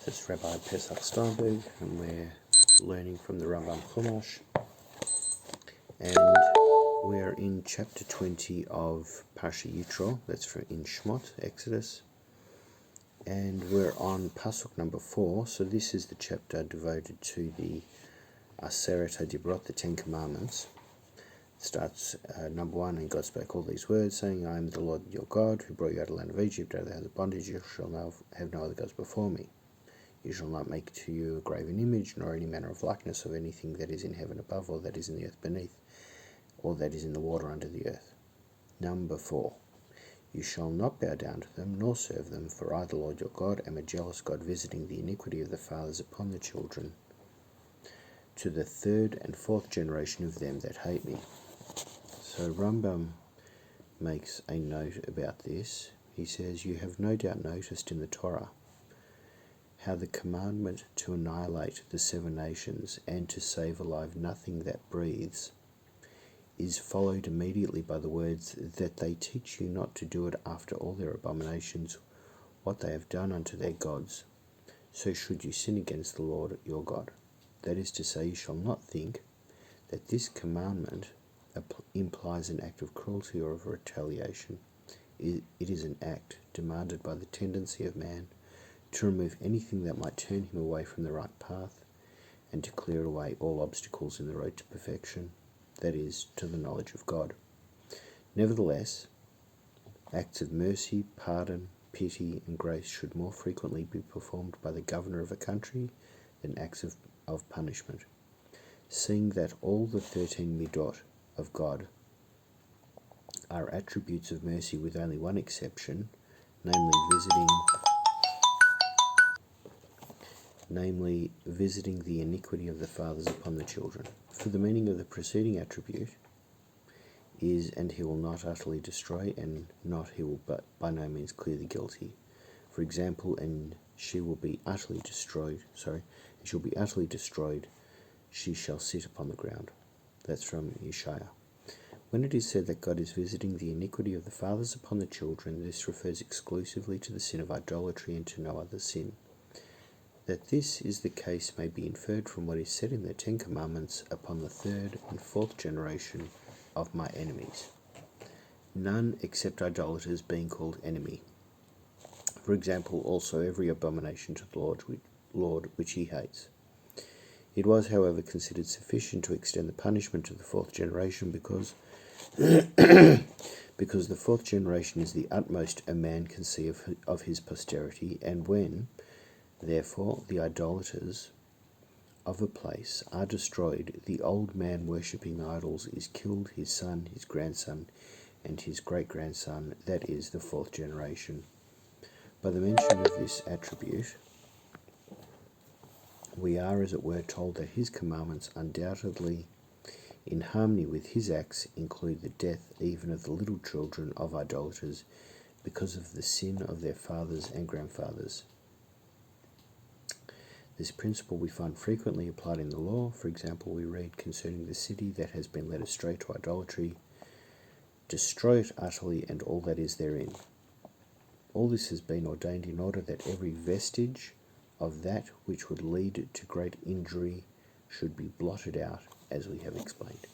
This is Rabbi Pesach Steinberg, and we're learning from the Rambam Chumash, and we're in chapter 20 of Parsha Yitro. That's in Shmot, Exodus, and we're on pasuk number 4. So this is the chapter devoted to the Aseret HaDibrot, the Ten Commandments. It starts number 1, and God spoke all these words, saying, I am the Lord your God, who brought you out of the land of Egypt, out of the house of bondage. You shall now have no other gods before me. You shall not make to you a graven image, nor any manner of likeness of anything that is in heaven above, or that is in the earth beneath, or that is in the water under the earth. Number 4. You shall not bow down to them, nor serve them, for I, the Lord your God, am a jealous God, visiting the iniquity of the fathers upon the children, to the 3rd and 4th generation of them that hate me. So Rambam makes a note about this. He says, you have no doubt noticed in the Torah how the commandment to annihilate the 7 nations and to save alive nothing that breathes is followed immediately by the words that they teach you not to do it after all their abominations, what they have done unto their gods. So should you sin against the Lord your God. That is to say, you shall not think that this commandment implies an act of cruelty or of retaliation. It is an act demanded by the tendency of man to remove anything that might turn him away from the right path, and to clear away all obstacles in the road to perfection, that is, to the knowledge of God. Nevertheless, acts of mercy, pardon, pity, and grace should more frequently be performed by the governor of a country than acts of punishment, seeing that all the 13 midot of God are attributes of mercy with only one exception, namely visiting the iniquity of the fathers upon the children. For the meaning of the preceding attribute is, and he will not utterly destroy, and not he will but by no means clear the guilty. For example, and she will be utterly destroyed, she shall sit upon the ground. That's from Yeshaya. When it is said that God is visiting the iniquity of the fathers upon the children, this refers exclusively to the sin of idolatry and to no other sin. That this is the case may be inferred from what is said in the 10 Commandments, upon the 3rd and 4th generation of my enemies, none except idolaters being called enemy. For example, also every abomination to the Lord which he hates. It was, however, considered sufficient to extend the punishment to the 4th generation because the 4th generation is the utmost a man can see of his posterity, and when, therefore, the idolaters of a place are destroyed, the old man worshipping idols is killed, his son, his grandson, and his great-grandson, that is, the 4th generation. By the mention of this attribute, we are, as it were, told that his commandments, undoubtedly in harmony with his acts, include the death even of the little children of idolaters because of the sin of their fathers and grandfathers. This principle we find frequently applied in the law. For example, we read concerning the city that has been led astray to idolatry, destroy it utterly and all that is therein. All this has been ordained in order that every vestige of that which would lead to great injury should be blotted out, as we have explained.